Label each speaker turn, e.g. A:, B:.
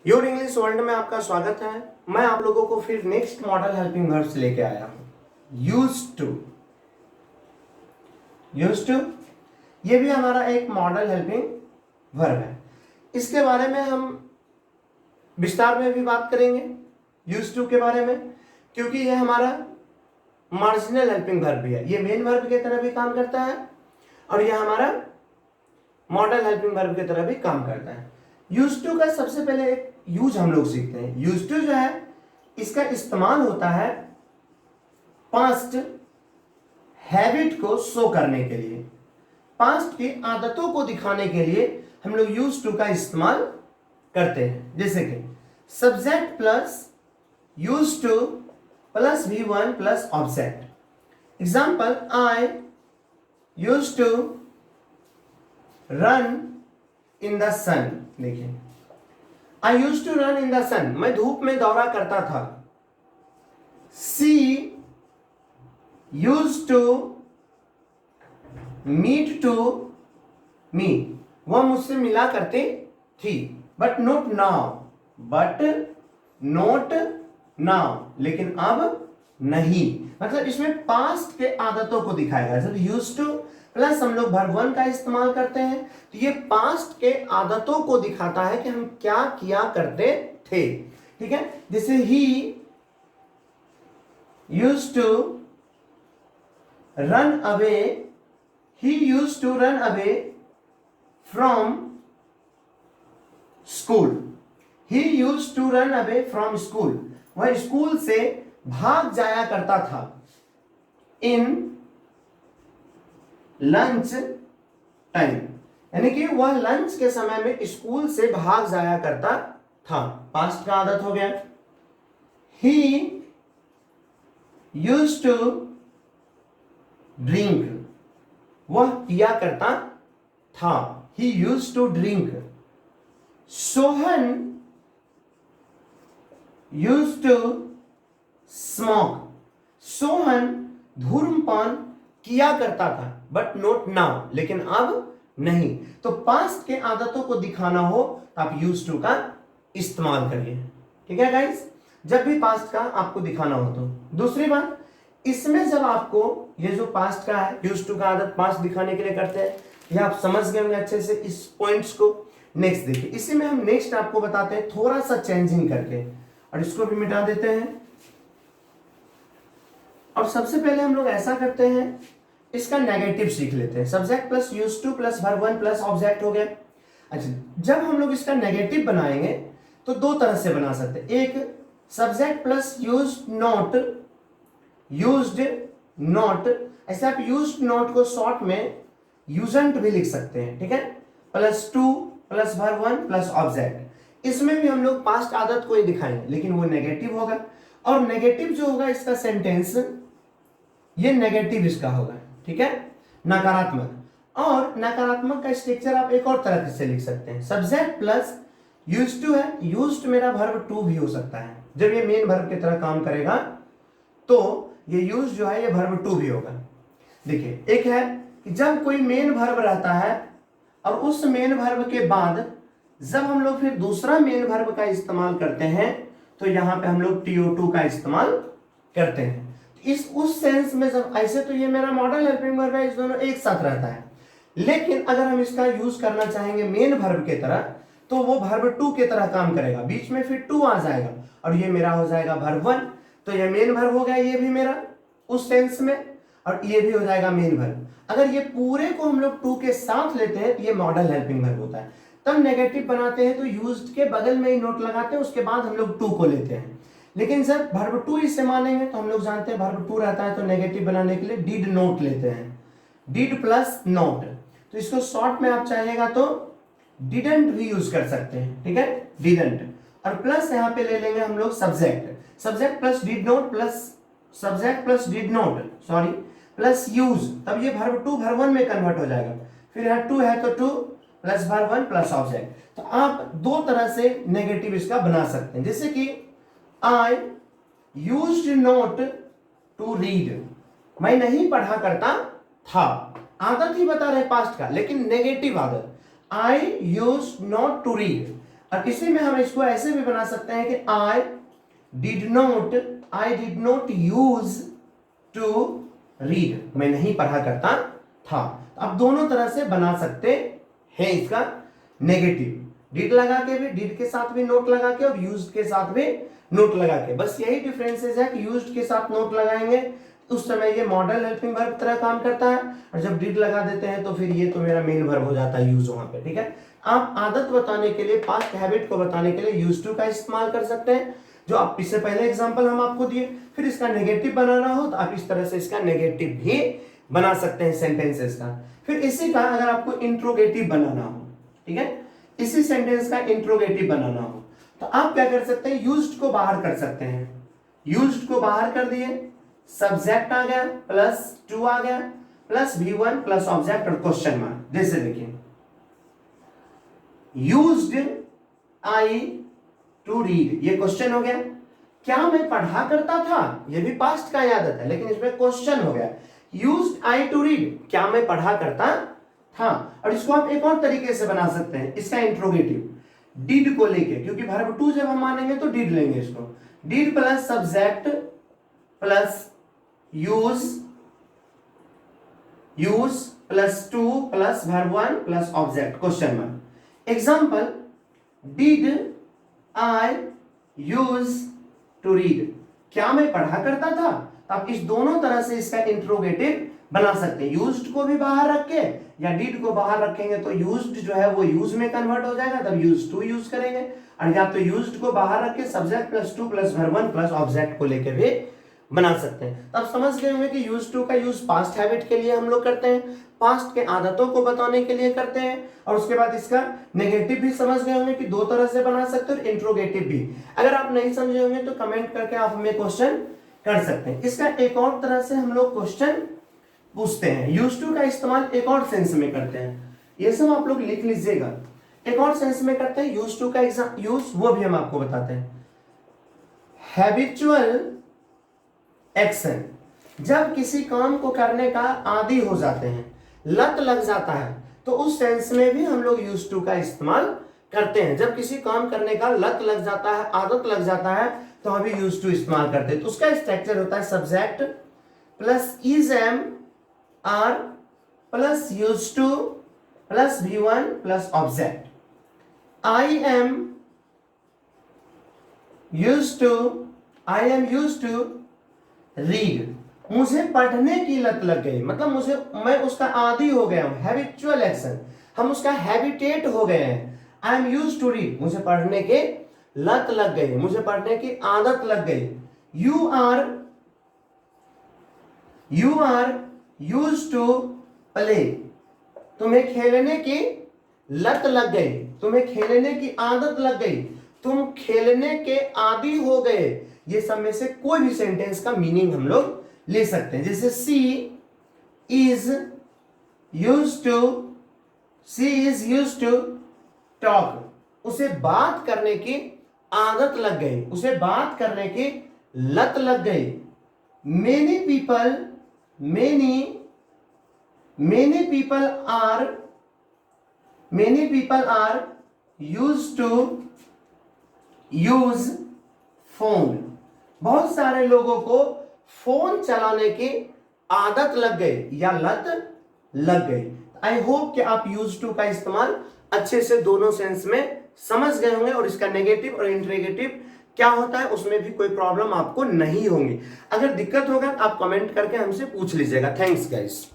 A: Your English world में आपका स्वागत है। मैं आप लोगों को फिर नेक्स्ट मॉडल हेल्पिंग वर्ब्स लेके आया हूं। यूज टू ये भी हमारा एक मॉडल हेल्पिंग वर्ब है। इसके बारे में हम विस्तार में भी बात करेंगे यूज टू के बारे में, क्योंकि ये हमारा मार्जिनल हेल्पिंग वर्ब भी है। ये मेन वर्ब की तरह भी काम करता है और यह हमारा मॉडल हेल्पिंग वर्ब की तरह भी काम करता है। यूज टू का सबसे पहले एक यूज हम लोग सीखते हैं। यूज टू जो है इसका इस्तेमाल होता है पास्ट हैबिट को शो करने के लिए, पास्ट की आदतों को दिखाने के लिए हम लोग यूज टू का इस्तेमाल करते हैं। जैसे कि subject plus use to plus V1 plus object. Example, I use to run in the sun. देखिए, I use to run in the sun, मैं धूप में दौड़ा करता था। She use to meet to me, वह मुझसे मिला करती थी। बट नॉट नाउ, लेकिन अब नहीं। मतलब इसमें पास्ट के आदतों को दिखाएगा। जब यूज टू प्लस हम लोग वर्ब वन का इस्तेमाल करते हैं तो ये पास्ट के आदतों को दिखाता है कि हम क्या किया करते थे। ठीक है, जैसे he use to run away from school, वह स्कूल से भाग जाया करता था। इन लंच टाइम, यानी कि वह लंच के समय में स्कूल से भाग जाया करता था। पास्ट का आदत हो गया। ही यूज्ड टू ड्रिंक, वह पिया करता था। He used to drink. Sohan used to smoke, Sohan धूम्रपान किया करता था। बट नॉट नाउ, लेकिन अब नहीं। तो पास्ट के आदतों को दिखाना हो तो आप यूज टू का इस्तेमाल करिए। ठीक है गाइस, जब भी पास्ट का आपको दिखाना हो तो। दूसरी बात, इसमें जब आपको ये जो पास्ट का है, यूज टू का आदत पास्ट दिखाने के लिए करते हैं, ये आप समझ गए होंगे अच्छे से इस पॉइंट्स को। नेक्स्ट देखिए, इसी में हम नेक्स्ट आपको बताते हैं थोड़ा सा चेंजिंग करके, और इसको भी मिटा देते हैं। और सबसे पहले हम लोग ऐसा करते हैं, इसका नेगेटिव सीख लेते हैं। Subject plus use to plus verb one plus object हो गया। अच्छा, जब हम लोग इसका नेगेटिव बनाएंगे तो दो तरह से बना सकते हैं। एक, सब्जेक्ट प्लस यूज्ड नॉट, ऐसे आप यूज्ड नॉट को शॉर्ट में यूजेंट भी लिख सकते हैं। ठीक है, plus to plus verb one plus object. इसमें भी हम लोग पास्ट आदत को ही दिखाएंगे, लेकिन वो नेगेटिव होगा। और नेगेटिव जो होगा इसका सेंटेंस, ये नेगेटिव इसका होगा। ठीक है, नकारात्मक। और नकारात्मक का स्ट्रक्चर आप एक और तरह से लिख सकते हैं। सब्जेक्ट प्लस यूज्ड टू है, यूज्ड मेरा वर्ब टू भी हो सकता है। जब ये मेन वर्ब की तरह काम करेगा तो ये यूज जो है ये वर्ब टू भी होगा। देखिए, एक है कि जब कोई मेन वर्ब रहता है और उस मेन वर्ब के बाद जब हम लोग फिर दूसरा मेन वर्ब का इस्तेमाल करते हैं तो यहां पे हम लोग TO2 का इस्तेमाल करते हैं। उस सेंस में जब ऐसे, तो ये मेरा मॉडल हेल्पिंग वर्ब है, इस दोनों एक साथ रहता है। लेकिन अगर हम इसका यूज करना चाहेंगे मेन वर्ब के तरह तो वो वर्ब टू के तरह काम करेगा, बीच में फिर टू आ जाएगा और ये मेरा हो जाएगा वर्ब वन। तो ये मेन वर्ब हो गया, ये भी मेरा उस सेंस में, और ये भी हो जाएगा मेन वर्ब। अगर ये पूरे को हम लोग टू के साथ लेते हैं तो ये मॉडल हेल्पिंग वर्ब होता है। तब नेगेटिव बनाते हैं तो यूज्ड के बगल में ही नोट लगाते हैं, उसके बाद हम लोग टू को लेते हैं। लेकिन जब वर्ब टू इसे मानेंगे तो हम लोग जानते हैं वर्ब टू रहता है तो नेगेटिव बनाने के लिए डिड नोट लेते हैं, डिड प्लस नोट। तो इसको शॉर्ट में आप चाहेगा तो डिडंट भी यूज कर सकते हैं। ठीक है, डिडंट। और प्लस यहाँ पे ले लेंगे हम लोग subject plus did note plus use, तब ये वर्ब टू वर्ब वन में कन्वर्ट हो जाएगा। फिर है टू है तो to plus verb one plus object. तो आप दो तरह से नेगेटिव इसका बना सकते हैं। जैसे कि I used not to read, मैं नहीं पढ़ा करता था। आदत ही बता रहे पास्ट का, लेकिन नेगेटिव आदत। I used not to read, और इसी में हम इसको ऐसे भी बना सकते हैं कि I did not use to read, मैं नहीं पढ़ा करता था। अब दोनों तरह से बना सकते हैं इसका नेगेटिव, डिड लगा के भी, डिड के साथ भी नोट लगा के और यूज्ड के साथ भी नोट लगा के। बस यही डिफरेंसेस है कि यूज्ड के साथ नोट लगाएंगे उस समय ये मॉडल हेल्पिंग वर्ब तरह काम करता है, और जब डिड लगा देते हैं तो फिर ये तो मेरा मेन वर्ब हो जाता है यूज वहां पे। ठीक है, आप आदत बताने के लिए, पास्ट हैबिट को बताने के लिए यूज टू का इस्तेमाल कर सकते हैं, जो आप इससे पहले एग्जांपल हम आपको दिए। फिर इसका नेगेटिव बनाना हो तो आप इस तरह से इसका नेगेटिव भी बना सकते हैं सेंटेंसेस का। फिर इसी का अगर आपको इंट्रोगेटिव बनाना हो, ठीक है, इसी सेंटेंस का इंट्रोगेटिव बनाना हो तो आप क्या कर सकते हैं, यूज्ड को बाहर कर सकते हैं। यूज्ड को बाहर कर दिए, सब्जेक्ट आ गया प्लस टू आ गया प्लस V1 प्लस ऑब्जेक्ट और क्वेश्चन मार्क। जैसे देखिए यूज्ड आई टू रीड, ये क्वेश्चन हो गया। क्या मैं पढ़ा करता था, ये भी पास्ट का याद आता है लेकिन इसमें क्वेश्चन हो गया। यूज्ड आई टू रीड, क्या मैं पढ़ा करता था। और इसको आप एक और तरीके से बना सकते हैं, इसका इंट्रोगेटिव डिड को लेके, क्योंकि वर्ब टू जब हम मानेंगे तो डिड लेंगे इसको। Did plus subject plus use plus to plus verb one plus object question mark. Example, did I use to read, क्या मैं पढ़ा करता था। तो आप इस दोनों तरह से इसका इंट्रोगेटिव बना सकते हैं, यूज्ड को भी बाहर रख के या डिड को बाहर रखेंगे तो यूज्ड जो है वो यूज में कन्वर्ट हो जाएगा, तब यूज टू यूज करेंगे। और या तो यूज्ड को बाहर रख के subject plus to plus verb one plus object को लेके भी बना सकते हैं। तब समझ गए होंगे कि यूज टू का यूज पास्ट हैबिट के लिए हम लोग करते हैं, पास्ट के आदतों को बताने के लिए करते हैं, और उसके बाद इसका नेगेटिव भी समझ गए होंगे कि दो तरह से बना सकते हैं, और इंट्रोगेटिव भी। अगर आप नहीं समझे होंगे तो कमेंट करके आप हमें क्वेश्चन कर सकते हैं। इसका एक और तरह से हम लोग क्वेश्चन पूछते हैं। यूज टू का इस्तेमाल एक और सेंस में करते हैं, ये सब आप लोग लिख लीजिएगा। एक और सेंस में करते हैं यूज टू का यूज, वो भी हम आपको बताते हैं। हैबिचुअल एक्शन, जब किसी काम को करने का आदी हो जाते हैं, लत लग जाता है, तो उस सेंस में भी हम लोग यूज टू का इस्तेमाल करते हैं। जब किसी काम करने का लत लग जाता है, आदत लग जाता है, तो हम भी यूज टू इस्तेमाल करते हैं। तो उसका स्ट्रक्चर होता है subject plus is am are plus use to plus V1 plus object. I am use to read, मुझे पढ़ने की लत लग गई, मतलब मैं उसका आदी हो गया हूं। हैबिचुअल एक्शन, हम उसका हैबिटेट हो गए हैं। I am use to read, मुझे पढ़ने के लत लग गई, मुझे पढ़ने की आदत लग गई। You are use to play, तुम्हें खेलने की लत लग गई, तुम्हें खेलने की आदत लग गई, तुम खेलने के आदी हो गए। ये सब में से कोई भी सेंटेंस का मीनिंग हम लोग ले सकते हैं। जैसे सी इज यूज टू टॉक, उसे बात करने की आदत लग गई, उसे बात करने की लत लग गई। Many people are use to use phone, बहुत सारे लोगों को फोन चलाने की आदत लग गई या लत लग गई। आई होप कि आप यूज टू का इस्तेमाल अच्छे से दोनों सेंस में समझ गए होंगे, और इसका नेगेटिव और इंट्रोगेटिव क्या होता है उसमें भी कोई प्रॉब्लम आपको नहीं होंगी। अगर दिक्कत होगा तो आप कमेंट करके हमसे पूछ लीजिएगा। Thanks guys.